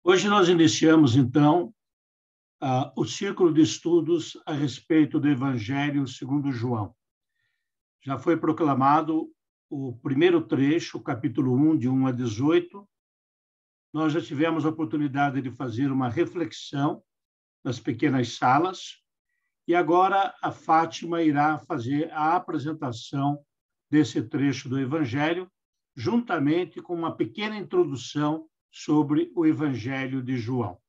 Hoje nós iniciamos, então, o círculo de estudos a respeito do Evangelho segundo João. Já foi proclamado o primeiro trecho, o capítulo 1, de 1 a 18. Nós já tivemos a oportunidade de fazer uma reflexão nas pequenas salas, e agora a Fátima irá fazer a apresentação desse trecho do Evangelho, juntamente com uma pequena introdução sobre o Evangelho de João.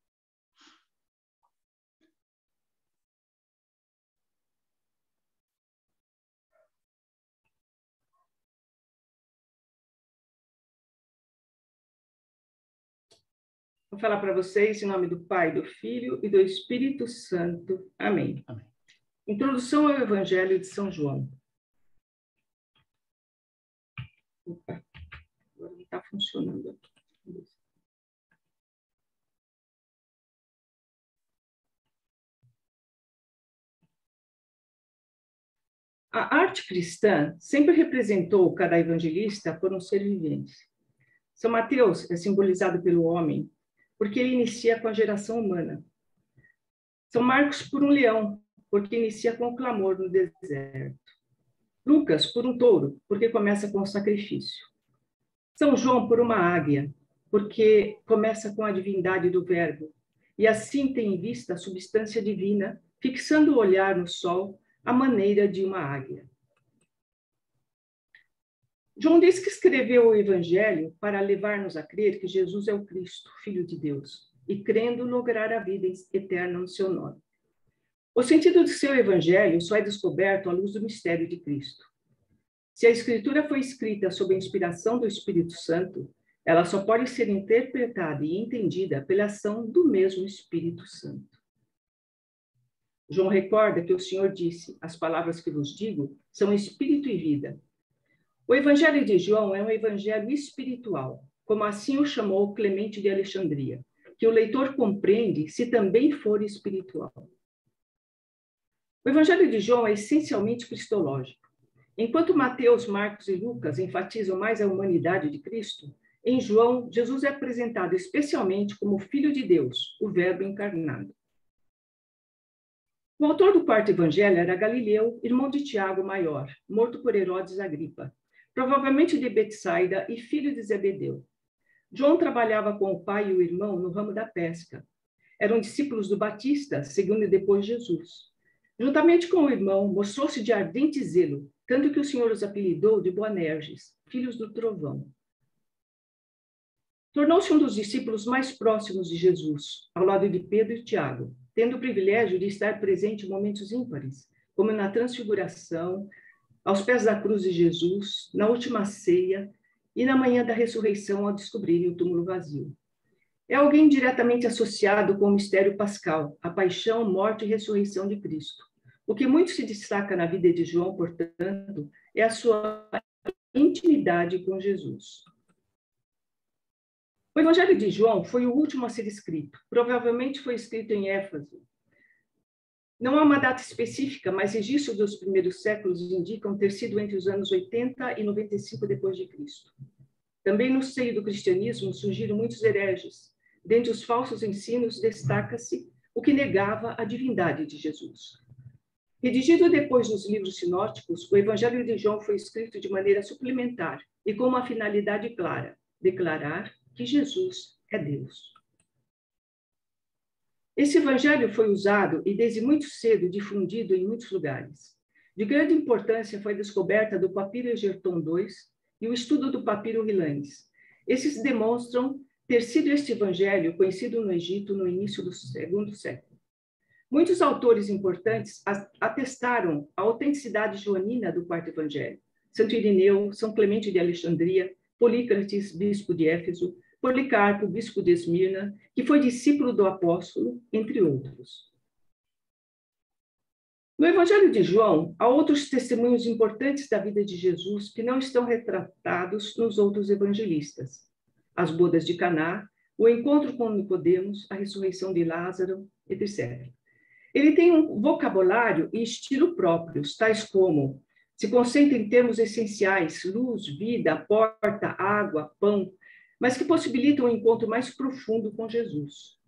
Vou falar para vocês em nome do Pai, do Filho e do Espírito Santo. Amém. Amém. Introdução ao Evangelho de São João. Opa, agora não está funcionando aqui. A arte cristã sempre representou cada evangelista por um ser vivente. São Mateus é simbolizado pelo homem, porque ele inicia com a geração humana. São Marcos por um leão, porque inicia com o clamor no deserto. Lucas por um touro, porque começa com o sacrifício. São João por uma águia, porque começa com a divindade do Verbo, e assim tem em vista a substância divina, fixando o olhar no sol, à maneira de uma águia. João diz que escreveu o Evangelho para levar-nos a crer que Jesus é o Cristo, Filho de Deus, e crendo lograr a vida eterna no seu nome. O sentido do seu Evangelho só é descoberto à luz do mistério de Cristo. Se a Escritura foi escrita sob a inspiração do Espírito Santo, ela só pode ser interpretada e entendida pela ação do mesmo Espírito Santo. João recorda que o Senhor disse: as palavras que vos digo são espírito e vida. O Evangelho de João é um evangelho espiritual, como assim o chamou Clemente de Alexandria, que o leitor compreende se também for espiritual. O Evangelho de João é essencialmente cristológico. Enquanto Mateus, Marcos e Lucas enfatizam mais a humanidade de Cristo, em João, Jesus é apresentado especialmente como Filho de Deus, o Verbo encarnado. O autor do quarto evangelho era Galileu, irmão de Tiago Maior, morto por Herodes Agripa, provavelmente de Betsaida e filho de Zebedeu. João trabalhava com o pai e o irmão no ramo da pesca. Eram discípulos do Batista, segundo depois Jesus. Juntamente com o irmão, mostrou-se de ardente zelo, tanto que o Senhor os apelidou de Boanerges, filhos do trovão. Tornou-se um dos discípulos mais próximos de Jesus, ao lado de Pedro e Tiago, tendo o privilégio de estar presente em momentos ímpares, como na transfiguração, aos pés da cruz de Jesus, na última ceia e na manhã da ressurreição ao descobrirem o túmulo vazio. É alguém diretamente associado com o mistério pascal, a paixão, morte e ressurreição de Cristo. O que muito se destaca na vida de João, portanto, é a sua intimidade com Jesus. O Evangelho de João foi o último a ser escrito. Provavelmente foi escrito em Éfeso. Não há uma data específica, mas registros dos primeiros séculos indicam ter sido entre os anos 80 e 95 depois de Cristo. Também no seio do cristianismo surgiram muitos hereges. Dentre os falsos ensinos destaca-se o que negava a divindade de Jesus. Redigido depois dos livros sinóticos, o Evangelho de João foi escrito de maneira suplementar e com uma finalidade clara: declarar que Jesus é Deus. Esse evangelho foi usado e desde muito cedo difundido em muitos lugares. De grande importância foi a descoberta do papiro Egerton II e o estudo do papiro Rilanes. Esses demonstram ter sido este evangelho conhecido no Egito no início do segundo século. Muitos autores importantes atestaram a autenticidade joanina do quarto evangelho. Santo Irineu, São Clemente de Alexandria, Polícrates, bispo de Éfeso, Policarpo, bispo de Esmirna, que foi discípulo do apóstolo, entre outros. No Evangelho de João, há outros testemunhos importantes da vida de Jesus que não estão retratados nos outros evangelistas. As bodas de Caná, o encontro com Nicodemos, a ressurreição de Lázaro, etc. Ele tem um vocabulário e estilo próprios, tais como se concentra em termos essenciais: luz, vida, porta, água, pão, mas que possibilitam um encontro mais profundo com Jesus.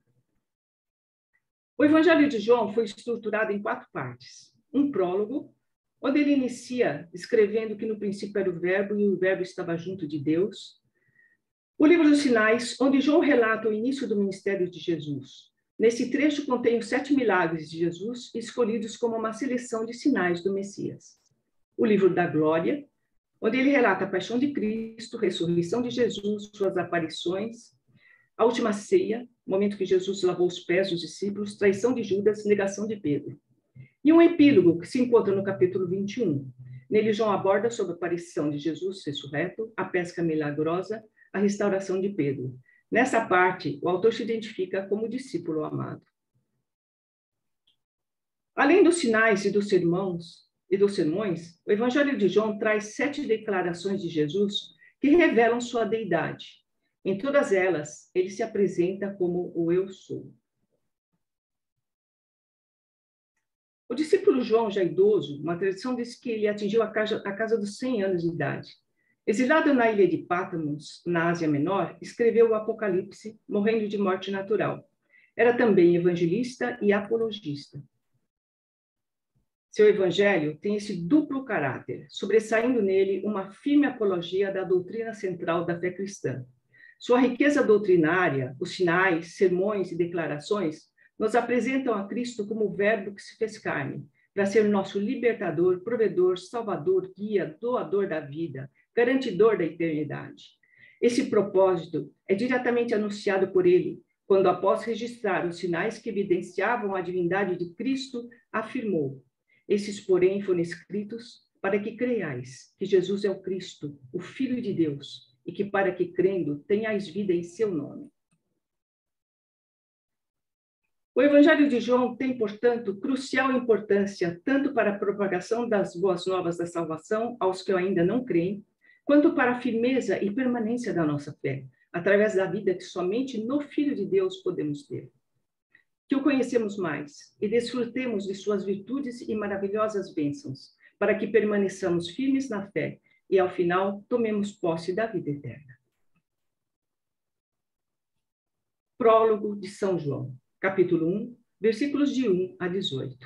O Evangelho de João foi estruturado em 4 partes. Um prólogo, onde ele inicia escrevendo que no princípio era o Verbo e o Verbo estava junto de Deus. O livro dos Sinais, onde João relata o início do ministério de Jesus. Nesse trecho contém os 7 milagres de Jesus, escolhidos como uma seleção de sinais do Messias. O livro da Glória, onde ele relata a paixão de Cristo, ressurreição de Jesus, suas aparições, a última ceia, momento que Jesus lavou os pés dos discípulos, traição de Judas, negação de Pedro. E um epílogo que se encontra no capítulo 21. Nele, João aborda sobre a aparição de Jesus ressurreto, a pesca milagrosa, a restauração de Pedro. Nessa parte, o autor se identifica como discípulo amado. Além dos sinais e dos sermões, o Evangelho de João traz 7 declarações de Jesus que revelam sua deidade. Em todas elas, ele se apresenta como o Eu Sou. O discípulo João, já idoso, uma tradição diz que ele atingiu a casa dos 100 anos de idade. Exilado na ilha de Patmos, na Ásia Menor, escreveu o Apocalipse, morrendo de morte natural. Era também evangelista e apologista. Seu evangelho tem esse duplo caráter, sobressaindo nele uma firme apologia da doutrina central da fé cristã. Sua riqueza doutrinária, os sinais, sermões e declarações nos apresentam a Cristo como o Verbo que se fez carne, para ser nosso libertador, provedor, salvador, guia, doador da vida, garantidor da eternidade. Esse propósito é diretamente anunciado por ele, quando, após registrar os sinais que evidenciavam a divindade de Cristo, afirmou: esses, porém, foram escritos para que creiais que Jesus é o Cristo, o Filho de Deus, e que, para que crendo, tenhais vida em seu nome. O Evangelho de João tem, portanto, crucial importância tanto para a propagação das boas novas da salvação aos que ainda não creem, quanto para a firmeza e permanência da nossa fé, através da vida que somente no Filho de Deus podemos ter. Que o conhecemos mais e desfrutemos de suas virtudes e maravilhosas bênçãos, para que permaneçamos firmes na fé e, ao final, tomemos posse da vida eterna. Prólogo de São João, capítulo 1, versículos de 1 a 18.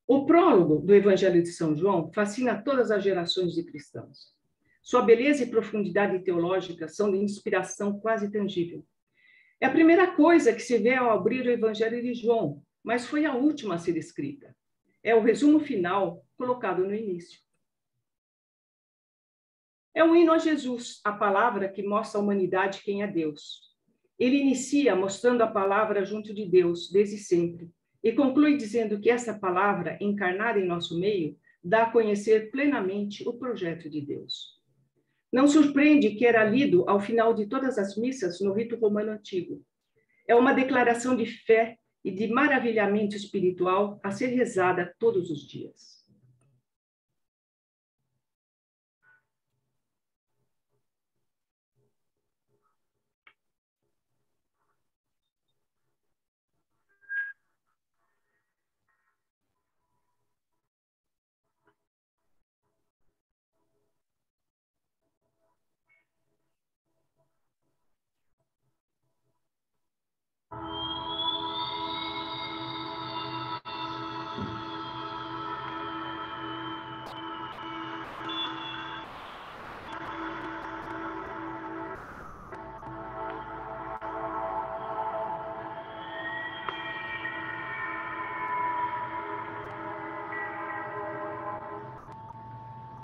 O prólogo do Evangelho de São João fascina todas as gerações de cristãos. Sua beleza e profundidade teológica são de inspiração quase tangível. É a primeira coisa que se vê ao abrir o Evangelho de João, mas foi a última a ser escrita. É o resumo final colocado no início. É um hino a Jesus, a palavra que mostra à humanidade quem é Deus. Ele inicia mostrando a palavra junto de Deus, desde sempre, e conclui dizendo que essa palavra, encarnada em nosso meio, dá a conhecer plenamente o projeto de Deus. Não surpreende que era lido ao final de todas as missas no rito romano antigo. É uma declaração de fé e de maravilhamento espiritual a ser rezada todos os dias.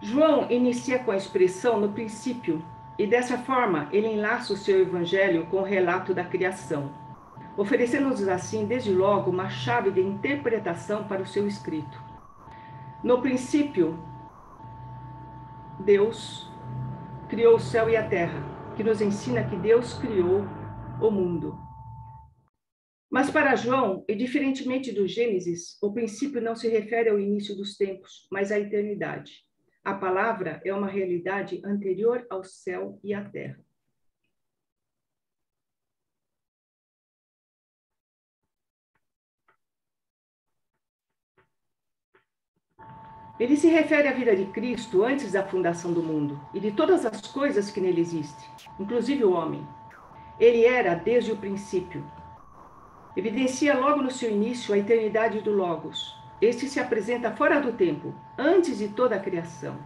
João inicia com a expressão no princípio, e dessa forma ele enlaça o seu evangelho com o relato da criação, oferecendo-nos assim, desde logo, uma chave de interpretação para o seu escrito. No princípio, Deus criou o céu e a terra, que nos ensina que Deus criou o mundo. Mas para João, e diferentemente do Gênesis, o princípio não se refere ao início dos tempos, mas à eternidade. A palavra é uma realidade anterior ao céu e à terra. Ele se refere à vida de Cristo antes da fundação do mundo e de todas as coisas que nele existem, inclusive o homem. Ele era desde o princípio. Evidencia logo no seu início a eternidade do Logos. Este se apresenta fora do tempo, antes de toda a criação.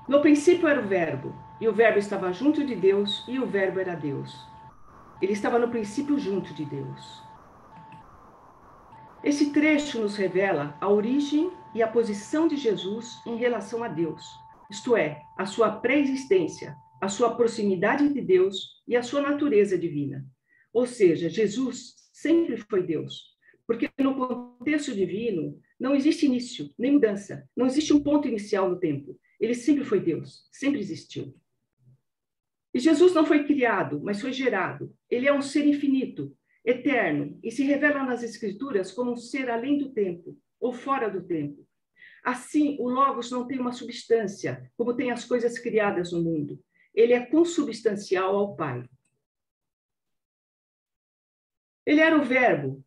No princípio era o Verbo, e o Verbo estava junto de Deus, e o Verbo era Deus. Ele estava no princípio junto de Deus. Esse trecho nos revela a origem e a posição de Jesus em relação a Deus, isto é, a sua pré-existência, a sua proximidade de Deus e a sua natureza divina. Ou seja, Jesus sempre foi Deus, porque no contexto divino não existe início, nem mudança, não existe um ponto inicial no tempo. Ele sempre foi Deus, sempre existiu. E Jesus não foi criado, mas foi gerado. Ele é um ser infinito, eterno, e se revela nas Escrituras como um ser além do tempo, ou fora do tempo. Assim, o Logos não tem uma substância, como tem as coisas criadas no mundo. Ele é consubstancial ao Pai. Ele era o Verbo.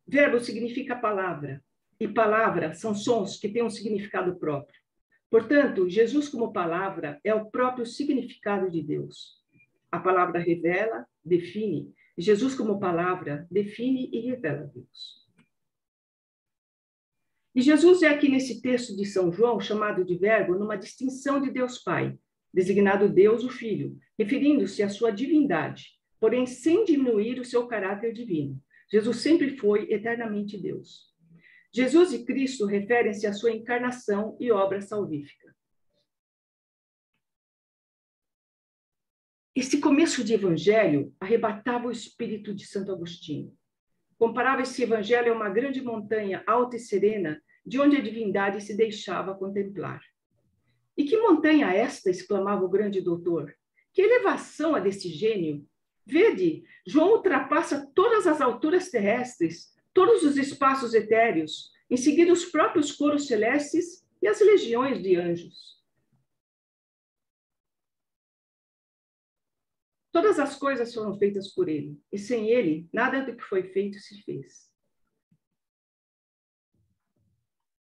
Verbo significa palavra, e palavra são sons que têm um significado próprio. Portanto, Jesus como palavra é o próprio significado de Deus. A palavra revela, define, e Jesus como palavra define e revela Deus. E Jesus é aqui nesse texto de São João chamado de Verbo numa distinção de Deus Pai, designado Deus o Filho, referindo-se à sua divindade, porém sem diminuir o seu caráter divino. Jesus sempre foi eternamente Deus. Jesus e Cristo referem-se à sua encarnação e obra salvífica. Esse começo de evangelho arrebatava o espírito de Santo Agostinho. Comparava esse evangelho a uma grande montanha alta e serena, de onde a divindade se deixava contemplar. E que montanha esta? Exclamava o grande doutor. Que elevação a desse gênio! Vede, João ultrapassa todas as alturas terrestres, todos os espaços etéreos, em seguida os próprios coros celestes e as legiões de anjos. Todas as coisas foram feitas por ele, e sem ele, nada do que foi feito se fez.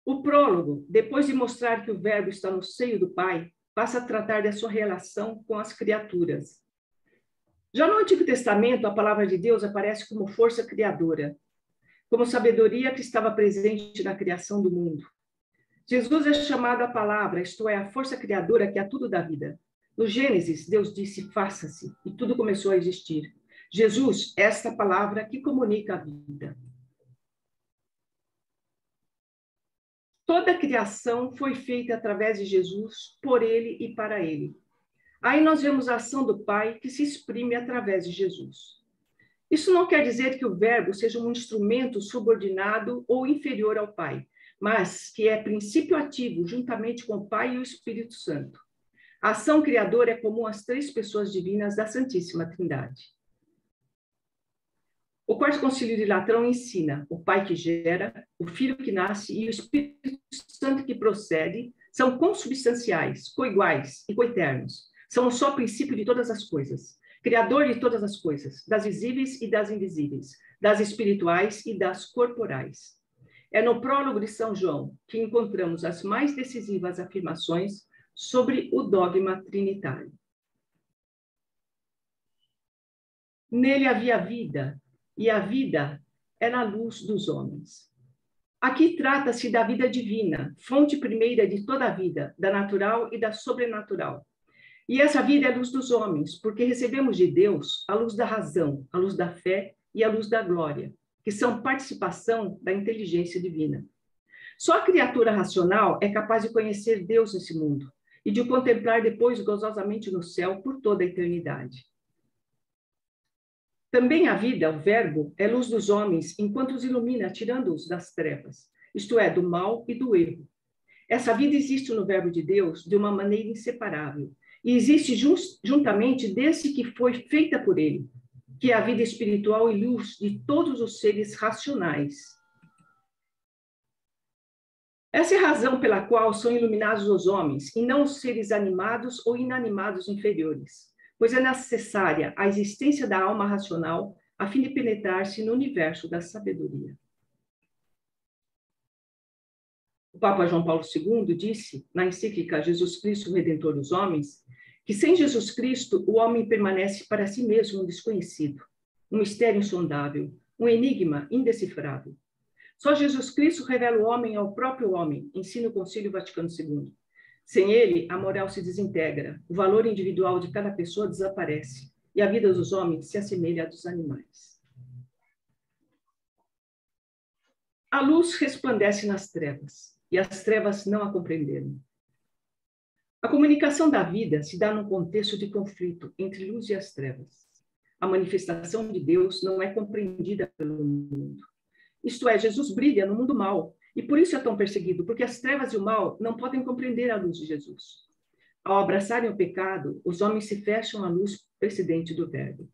O prólogo, depois de mostrar que o Verbo está no seio do Pai, passa a tratar da sua relação com as criaturas. Já no Antigo Testamento, a palavra de Deus aparece como força criadora, como sabedoria que estava presente na criação do mundo. Jesus é chamado a palavra, isto é, a força criadora que a tudo dá vida. No Gênesis, Deus disse, faça-se, e tudo começou a existir. Jesus é esta palavra que comunica a vida. Toda a criação foi feita através de Jesus, por ele e para ele. Aí nós vemos a ação do Pai que se exprime através de Jesus. Isso não quer dizer que o Verbo seja um instrumento subordinado ou inferior ao Pai, mas que é princípio ativo juntamente com o Pai e o Espírito Santo. A ação criadora é comum às três pessoas divinas da Santíssima Trindade. O Quarto Concílio de Latrão ensina: o Pai que gera, o Filho que nasce e o Espírito Santo que procede são consubstanciais, coiguais e coeternos. São o só princípio de todas as coisas, criador de todas as coisas, das visíveis e das invisíveis, das espirituais e das corporais. É no prólogo de São João que encontramos as mais decisivas afirmações sobre o dogma trinitário. Nele havia vida, e a vida era a luz dos homens. Aqui trata-se da vida divina, fonte primeira de toda a vida, da natural e da sobrenatural. E essa vida é a luz dos homens, porque recebemos de Deus a luz da razão, a luz da fé e a luz da glória, que são participação da inteligência divina. Só a criatura racional é capaz de conhecer Deus nesse mundo e de o contemplar depois gozosamente no céu por toda a eternidade. Também a vida, o Verbo, é luz dos homens, enquanto os ilumina, tirando-os das trevas, isto é, do mal e do erro. Essa vida existe no Verbo de Deus de uma maneira inseparável, e existe juntamente desde que foi feita por ele, que é a vida espiritual e luz de todos os seres racionais. Essa é a razão pela qual são iluminados os homens, e não os seres animados ou inanimados inferiores, pois é necessária a existência da alma racional a fim de penetrar-se no universo da sabedoria. O Papa João Paulo II disse, na encíclica Jesus Cristo, Redentor dos Homens, que sem Jesus Cristo o homem permanece para si mesmo um desconhecido, um mistério insondável, um enigma indecifrável. Só Jesus Cristo revela o homem ao próprio homem, ensina o Concílio Vaticano II. Sem ele, a moral se desintegra, o valor individual de cada pessoa desaparece e a vida dos homens se assemelha à dos animais. A luz resplandece nas trevas e as trevas não a compreenderam. A comunicação da vida se dá num contexto de conflito entre luz e as trevas. A manifestação de Deus não é compreendida pelo mundo. Isto é, Jesus brilha no mundo mau, e por isso é tão perseguido, porque as trevas e o mal não podem compreender a luz de Jesus. Ao abraçarem o pecado, os homens se fecham à luz procedente do Verbo.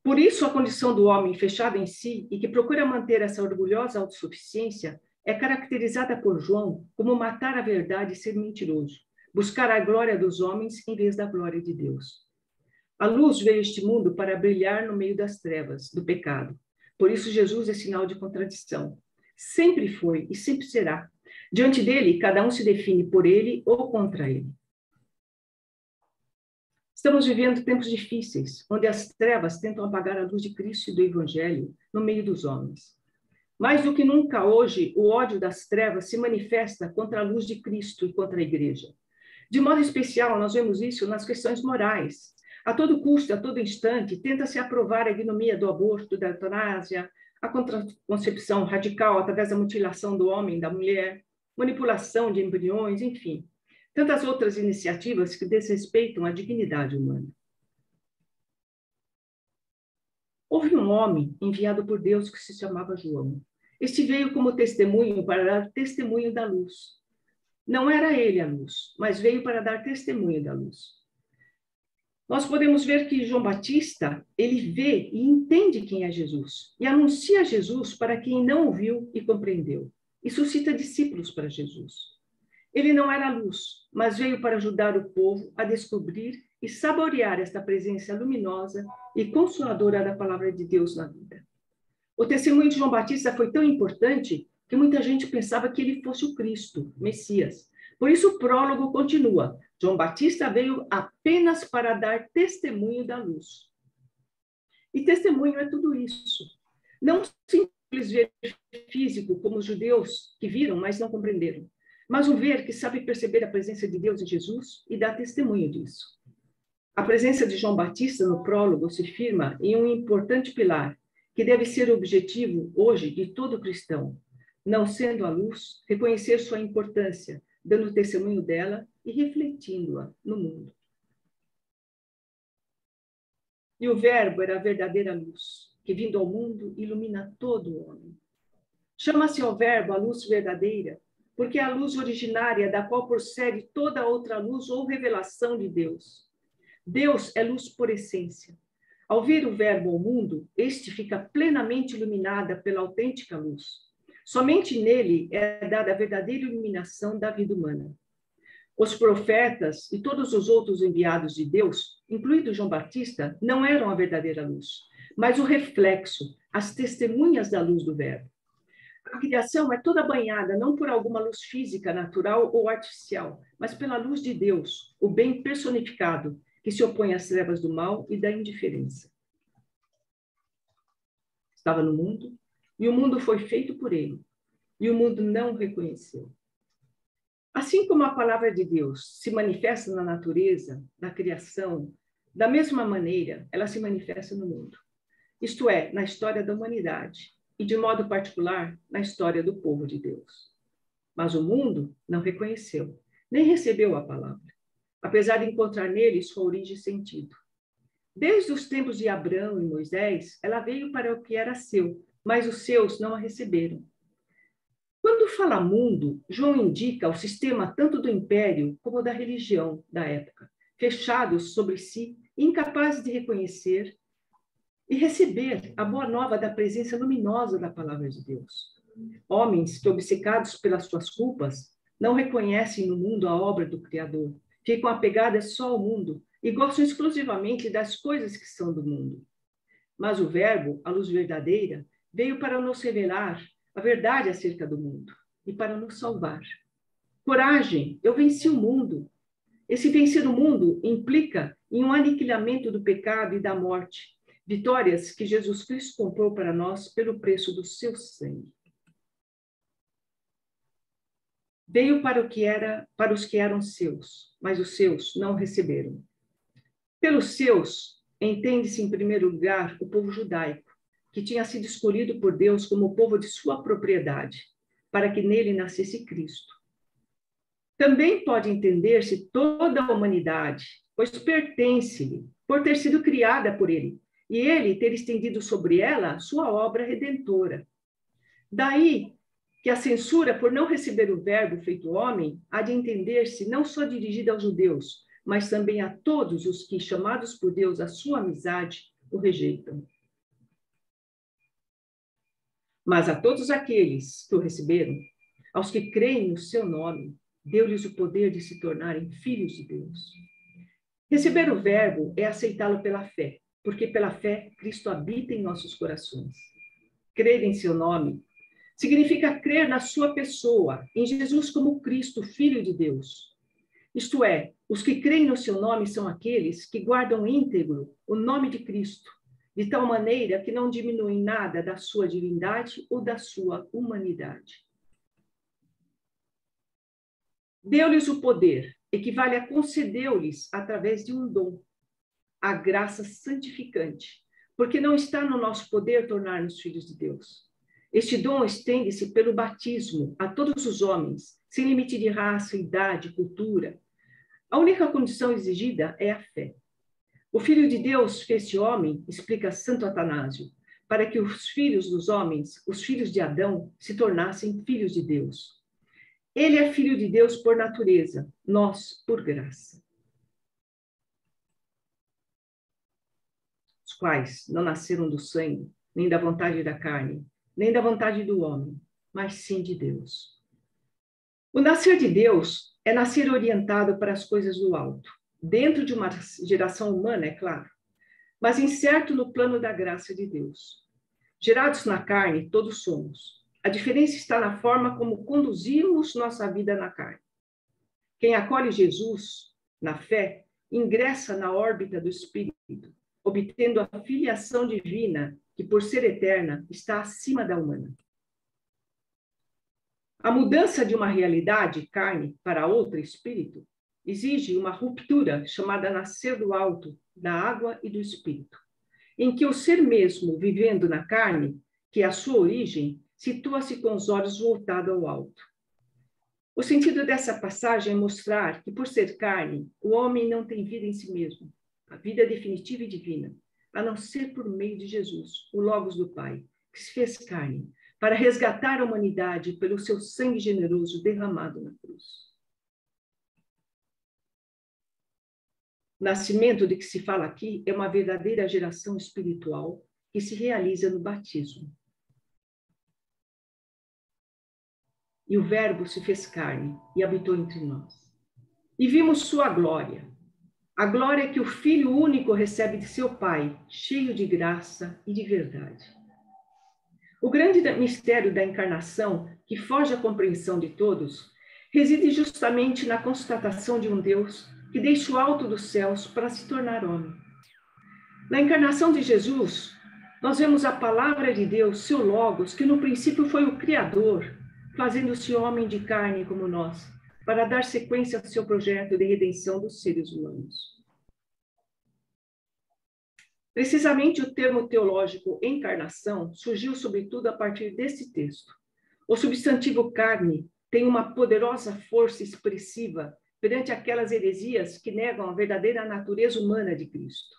Por isso, a condição do homem fechado em si e que procura manter essa orgulhosa autossuficiência é caracterizada por João como matar a verdade e ser mentiroso, buscar a glória dos homens em vez da glória de Deus. A luz veio a este mundo para brilhar no meio das trevas, do pecado. Por isso, Jesus é sinal de contradição. Sempre foi e sempre será. Diante dele, cada um se define por ele ou contra ele. Estamos vivendo tempos difíceis, onde as trevas tentam apagar a luz de Cristo e do Evangelho no meio dos homens. Mais do que nunca hoje, o ódio das trevas se manifesta contra a luz de Cristo e contra a Igreja. De modo especial, nós vemos isso nas questões morais. A todo custo, a todo instante, tenta-se aprovar a ignomia do aborto, da eutanásia, a contraconcepção radical através da mutilação do homem, da mulher, manipulação de embriões, enfim. Tantas outras iniciativas que desrespeitam a dignidade humana. Houve um homem enviado por Deus que se chamava João. Este veio como testemunho para dar testemunho da luz. Não era ele a luz, mas veio para dar testemunho da luz. Nós podemos ver que João Batista, ele vê e entende quem é Jesus, e anuncia Jesus para quem não ouviu e compreendeu, e suscita discípulos para Jesus. Ele não era luz, mas veio para ajudar o povo a descobrir e saborear esta presença luminosa e consoladora da palavra de Deus na vida. O testemunho de João Batista foi tão importante que muita gente pensava que ele fosse o Cristo, Messias. Por isso o prólogo continua. João Batista veio apenas para dar testemunho da luz. E testemunho é tudo isso. Não simples ver físico, como os judeus que viram, mas não compreenderam. Mas um ver que sabe perceber a presença de Deus em Jesus e dá testemunho disso. A presença de João Batista no prólogo se firma em um importante pilar, que deve ser o objetivo hoje de todo cristão. Não sendo a luz, reconhecer sua importância, dando testemunho dela e refletindo-a no mundo. E o Verbo era a verdadeira luz, que vindo ao mundo ilumina todo o homem. Chama-se ao Verbo a luz verdadeira, porque é a luz originária da qual procede toda outra luz ou revelação de Deus. Deus é luz por essência. Ao vir o Verbo ao mundo, este fica plenamente iluminada pela autêntica luz. Somente nele é dada a verdadeira iluminação da vida humana. Os profetas e todos os outros enviados de Deus, incluído João Batista, não eram a verdadeira luz, mas o reflexo, as testemunhas da luz do Verbo. A criação é toda banhada não por alguma luz física, natural ou artificial, mas pela luz de Deus, o bem personificado, que se opõe às trevas do mal e da indiferença. Estava no mundo, e o mundo foi feito por ele, e o mundo não o reconheceu. Assim como a palavra de Deus se manifesta na natureza, na criação, da mesma maneira, ela se manifesta no mundo. Isto é, na história da humanidade, e de modo particular, na história do povo de Deus. Mas o mundo não reconheceu, nem recebeu a palavra, apesar de encontrar nele sua origem e sentido. Desde os tempos de Abraão e Moisés, ela veio para o que era seu, mas os seus não a receberam. Quando fala mundo, João indica o sistema tanto do império como da religião da época, fechados sobre si, incapazes de reconhecer e receber a boa nova da presença luminosa da palavra de Deus. Homens que, obcecados pelas suas culpas, não reconhecem no mundo a obra do Criador, ficam apegadas só ao mundo e gostam exclusivamente das coisas que são do mundo. Mas o Verbo, a luz verdadeira, veio para nos revelar a verdade acerca do mundo e para nos salvar. Coragem, eu venci o mundo. Esse vencer o mundo implica em um aniquilamento do pecado e da morte, vitórias que Jesus Cristo comprou para nós pelo preço do seu sangue. Veio para os que eram seus, mas os seus não receberam. Pelos seus, entende-se em primeiro lugar o povo judaico, que tinha sido escolhido por Deus como o povo de sua propriedade, para que nele nascesse Cristo. Também pode entender-se toda a humanidade, pois pertence-lhe, por ter sido criada por ele, e ele ter estendido sobre ela sua obra redentora. Daí que a censura por não receber o verbo feito homem há de entender-se não só dirigida aos judeus, mas também a todos os que, chamados por Deus à sua amizade, o rejeitam. Mas a todos aqueles que o receberam, aos que creem no seu nome, deu-lhes o poder de se tornarem filhos de Deus. Receber o verbo é aceitá-lo pela fé, porque pela fé Cristo habita em nossos corações. Crer em seu nome significa crer na sua pessoa, em Jesus como Cristo, Filho de Deus. Isto é, os que creem no seu nome são aqueles que guardam íntegro o nome de Cristo, de tal maneira que não diminuem nada da sua divindade ou da sua humanidade. Deu-lhes o poder, equivale a concedeu-lhes através de um dom, a graça santificante, porque não está no nosso poder tornar-nos filhos de Deus. Este dom estende-se pelo batismo a todos os homens, sem limite de raça, idade, cultura. A única condição exigida é a fé. O Filho de Deus fez-se homem, explica Santo Atanásio, para que os filhos dos homens, os filhos de Adão, se tornassem filhos de Deus. Ele é filho de Deus por natureza, nós por graça. Os quais não nasceram do sangue, nem da vontade da carne, nem da vontade do homem, mas sim de Deus. O nascer de Deus é nascer orientado para as coisas do alto, dentro de uma geração humana, é claro, mas incerto no plano da graça de Deus. Gerados na carne, todos somos. A diferença está na forma como conduzimos nossa vida na carne. Quem acolhe Jesus na fé, ingressa na órbita do Espírito, obtendo a filiação divina, que por ser eterna, está acima da humana. A mudança de uma realidade, carne, para outra, espírito, exige uma ruptura chamada nascer do alto, da água e do espírito, em que o ser mesmo, vivendo na carne, que é a sua origem, situa-se com os olhos voltados ao alto. O sentido dessa passagem é mostrar que, por ser carne, o homem não tem vida em si mesmo, a vida definitiva e divina, a não ser por meio de Jesus, o Logos do Pai, que se fez carne, para resgatar a humanidade pelo seu sangue generoso derramado na cruz. O nascimento de que se fala aqui é uma verdadeira geração espiritual que se realiza no batismo. E o Verbo se fez carne e habitou entre nós. E vimos sua glória. A glória que o Filho único recebe de seu Pai, cheio de graça e de verdade. O grande mistério da encarnação, que foge à compreensão de todos, reside justamente na constatação de um Deus que deixa o alto dos céus para se tornar homem. Na encarnação de Jesus, nós vemos a palavra de Deus, seu Logos, que no princípio foi o Criador, fazendo-se homem de carne como nós, para dar sequência ao seu projeto de redenção dos seres humanos. Precisamente o termo teológico encarnação surgiu sobretudo a partir desse texto. O substantivo carne tem uma poderosa força expressiva perante aquelas heresias que negam a verdadeira natureza humana de Cristo.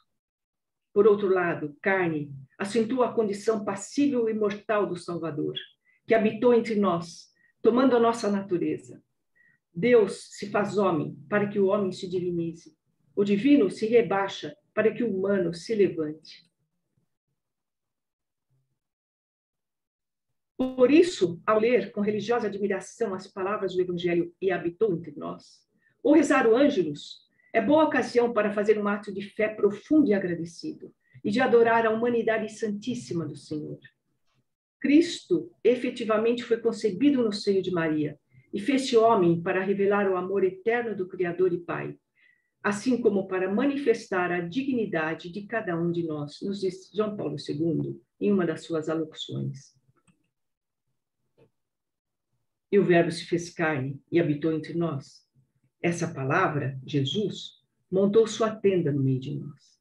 Por outro lado, carne acentua a condição passível e mortal do Salvador, que habitou entre nós, tomando a nossa natureza. Deus se faz homem para que o homem se divinize. O divino se rebaixa para que o humano se levante. Por isso, ao ler com religiosa admiração as palavras do Evangelho e habitou entre nós, ou rezar o Ângelus, é boa ocasião para fazer um ato de fé profundo e agradecido, e de adorar a humanidade santíssima do Senhor. Cristo efetivamente foi concebido no seio de Maria e fez-se homem para revelar o amor eterno do Criador e Pai, assim como para manifestar a dignidade de cada um de nós, nos diz João Paulo II, em uma das suas alocuções. E o Verbo se fez carne e habitou entre nós. Essa palavra, Jesus, montou sua tenda no meio de nós.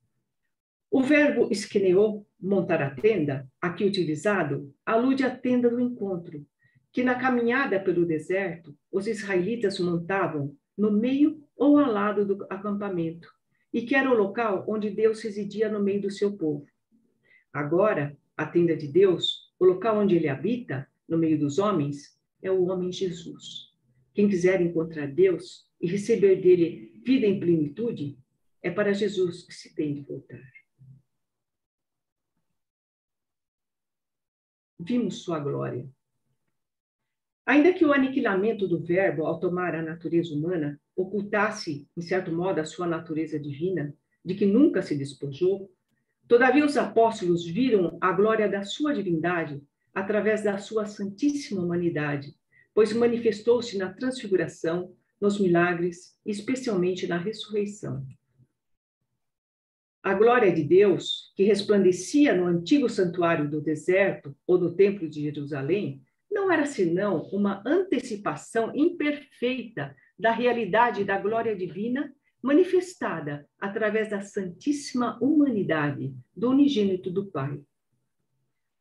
O verbo esqueneou, montar a tenda, aqui utilizado, alude à tenda do encontro, que na caminhada pelo deserto, os israelitas montavam no meio ou ao lado do acampamento, e que era o local onde Deus residia no meio do seu povo. Agora, a tenda de Deus, o local onde ele habita, no meio dos homens, é o homem Jesus. Quem quiser encontrar Deus e receber dele vida em plenitude, é para Jesus que se tem de voltar. Vimos sua glória. Ainda que o aniquilamento do Verbo, ao tomar a natureza humana, ocultasse, em certo modo, a sua natureza divina, de que nunca se despojou, todavia os apóstolos viram a glória da sua divindade através da sua santíssima humanidade, pois manifestou-se na transfiguração, nos milagres, especialmente na ressurreição. A glória de Deus, que resplandecia no antigo santuário do deserto ou no templo de Jerusalém, não era senão uma antecipação imperfeita da realidade da glória divina manifestada através da santíssima humanidade do unigênito do Pai.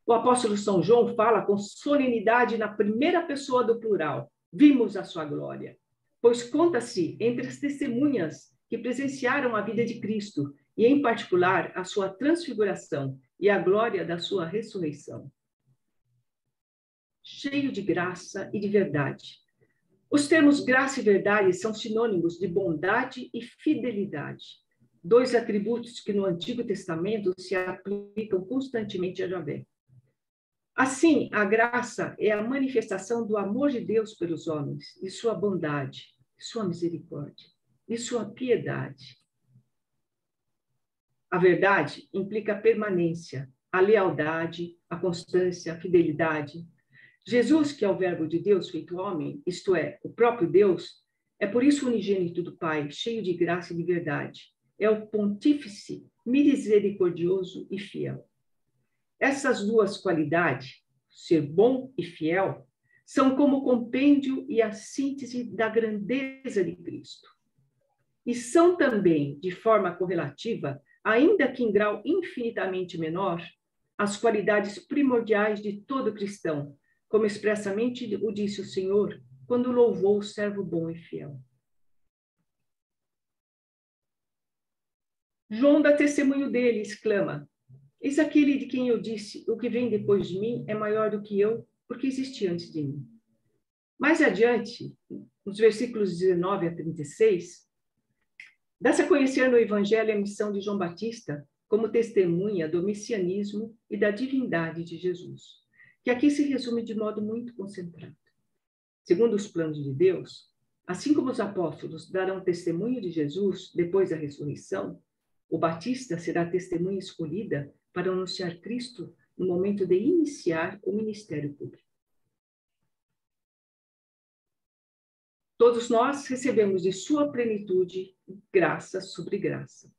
O apóstolo São João fala com solenidade na primeira pessoa do plural: vimos a sua glória, pois conta-se entre as testemunhas que presenciaram a vida de Cristo e, em particular, a sua transfiguração e a glória da sua ressurreição. Cheio de graça e de verdade. Os termos graça e verdade são sinônimos de bondade e fidelidade, dois atributos que no Antigo Testamento se aplicam constantemente a Javé. Assim, a graça é a manifestação do amor de Deus pelos homens, e sua bondade, sua misericórdia, e sua piedade. A verdade implica a permanência, a lealdade, a constância, a fidelidade. Jesus, que é o Verbo de Deus feito homem, isto é, o próprio Deus, é por isso unigênito do Pai, cheio de graça e de verdade. É o pontífice misericordioso e fiel. Essas duas qualidades, ser bom e fiel, são como o compêndio e a síntese da grandeza de Cristo. E são também, de forma correlativa, ainda que em grau infinitamente menor, as qualidades primordiais de todo cristão, como expressamente o disse o Senhor quando louvou o servo bom e fiel. João dá testemunho dele, exclama: eis aquele de quem eu disse, o que vem depois de mim é maior do que eu, porque existia antes de mim. Mais adiante, nos versículos 19 a 36, dá-se a conhecer no Evangelho a missão de João Batista como testemunha do messianismo e da divindade de Jesus, que aqui se resume de modo muito concentrado. Segundo os planos de Deus, assim como os apóstolos darão testemunho de Jesus depois da ressurreição, o Batista será a testemunha escolhida para anunciar Cristo no momento de iniciar o ministério público. Todos nós recebemos de sua plenitude graça sobre graça.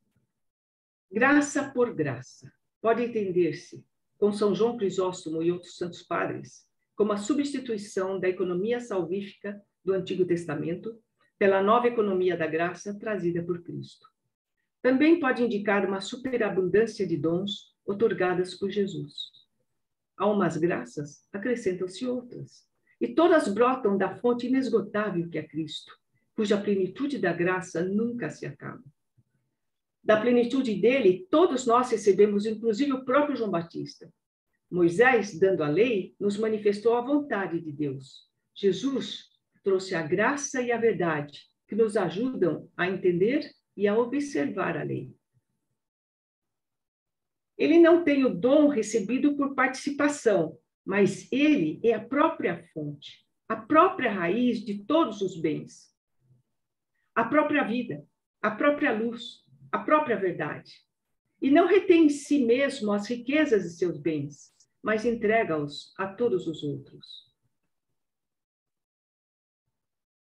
Graça por graça pode entender-se, com São João Crisóstomo e outros santos padres, como a substituição da economia salvífica do Antigo Testamento pela nova economia da graça trazida por Cristo. Também pode indicar uma superabundância de dons otorgadas por Jesus. A umas graças acrescentam-se outras, e todas brotam da fonte inesgotável que é Cristo, cuja plenitude da graça nunca se acaba. Da plenitude dele, todos nós recebemos, inclusive o próprio João Batista. Moisés, dando a lei, nos manifestou a vontade de Deus. Jesus trouxe a graça e a verdade, que nos ajudam a entender e a observar a lei. Ele não tem o dom recebido por participação, mas ele é a própria fonte, a própria raiz de todos os bens, a própria vida, a própria luz, a própria verdade. E não retém em si mesmo as riquezas de seus bens, mas entrega-os a todos os outros.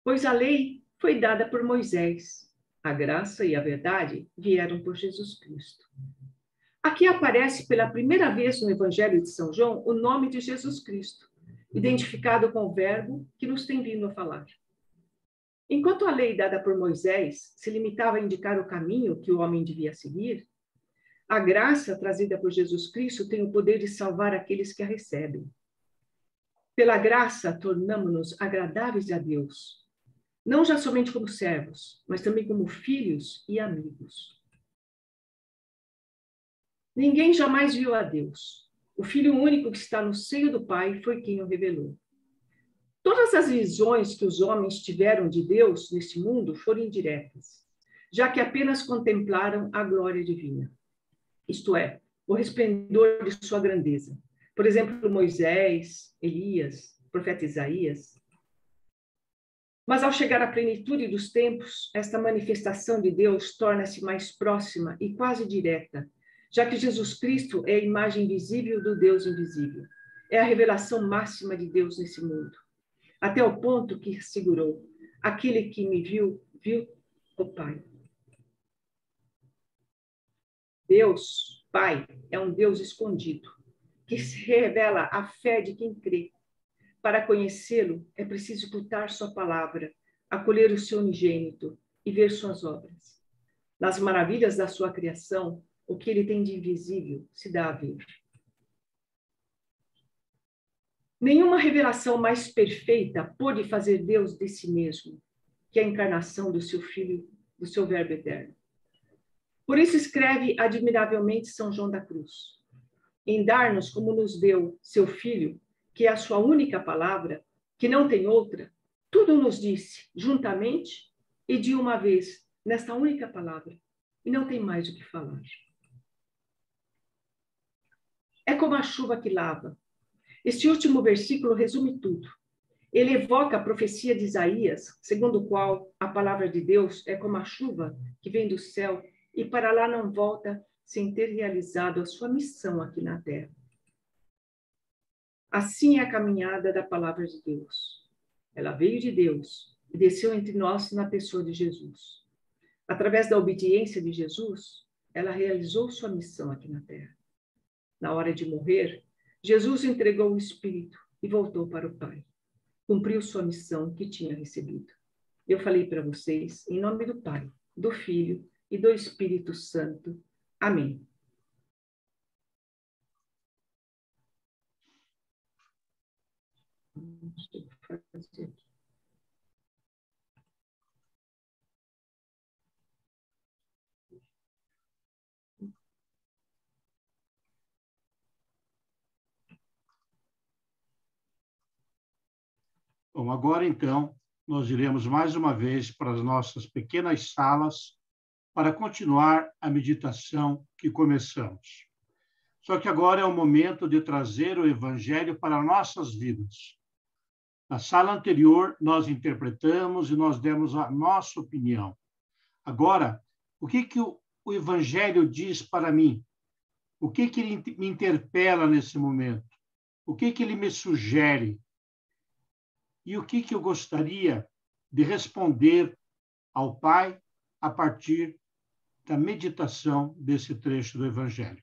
Pois a lei foi dada por Moisés, a graça e a verdade vieram por Jesus Cristo. Aqui aparece pela primeira vez no Evangelho de São João o nome de Jesus Cristo, identificado com o verbo que nos tem vindo a falar. Enquanto a lei dada por Moisés se limitava a indicar o caminho que o homem devia seguir, a graça trazida por Jesus Cristo tem o poder de salvar aqueles que a recebem. Pela graça, tornamo-nos agradáveis a Deus, não já somente como servos, mas também como filhos e amigos. Ninguém jamais viu a Deus. O Filho único que está no seio do Pai foi quem o revelou. Todas as visões que os homens tiveram de Deus neste mundo foram indiretas, já que apenas contemplaram a glória divina. Isto é, o resplendor de sua grandeza. Por exemplo, Moisés, Elias, o profeta Isaías. Mas ao chegar à plenitude dos tempos, esta manifestação de Deus torna-se mais próxima e quase direta, já que Jesus Cristo é a imagem visível do Deus invisível. É a revelação máxima de Deus nesse mundo. Até o ponto que assegurou: aquele que me viu, viu o Pai. Deus, Pai, é um Deus escondido, que se revela à fé de quem crê. Para conhecê-lo, é preciso escutar sua palavra, acolher o seu unigênito e ver suas obras. Nas maravilhas da sua criação, o que ele tem de invisível se dá a ver. Nenhuma revelação mais perfeita pôde fazer Deus de si mesmo, que a encarnação do seu Filho, do seu Verbo eterno. Por isso escreve admiravelmente São João da Cruz: em dar-nos como nos deu seu Filho, que é a sua única palavra, que não tem outra, tudo nos disse, juntamente e de uma vez, nesta única palavra, e não tem mais o que falar. É como a chuva que lava. Este último versículo resume tudo. Ele evoca a profecia de Isaías, segundo o qual a palavra de Deus é como a chuva que vem do céu e para lá não volta sem ter realizado a sua missão aqui na terra. Assim é a caminhada da palavra de Deus. Ela veio de Deus e desceu entre nós na pessoa de Jesus. Através da obediência de Jesus, ela realizou sua missão aqui na terra. Na hora de morrer, Jesus entregou o Espírito e voltou para o Pai. Cumpriu sua missão que tinha recebido. Eu falei para vocês, em nome do Pai, do Filho e do Espírito Santo. Amém. Deixa eu fazer aqui. Bom, agora então, nós iremos mais uma vez para as nossas pequenas salas para continuar a meditação que começamos. Só que agora é o momento de trazer o Evangelho para nossas vidas. Na sala anterior, nós interpretamos e nós demos a nossa opinião. Agora, o que o Evangelho diz para mim? O que ele me interpela nesse momento? O que ele me sugere? E o que eu gostaria de responder ao Pai a partir da meditação desse trecho do Evangelho.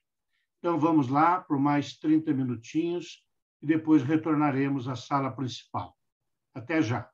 Então, vamos lá por mais 30 minutinhos e depois retornaremos à sala principal. Até já.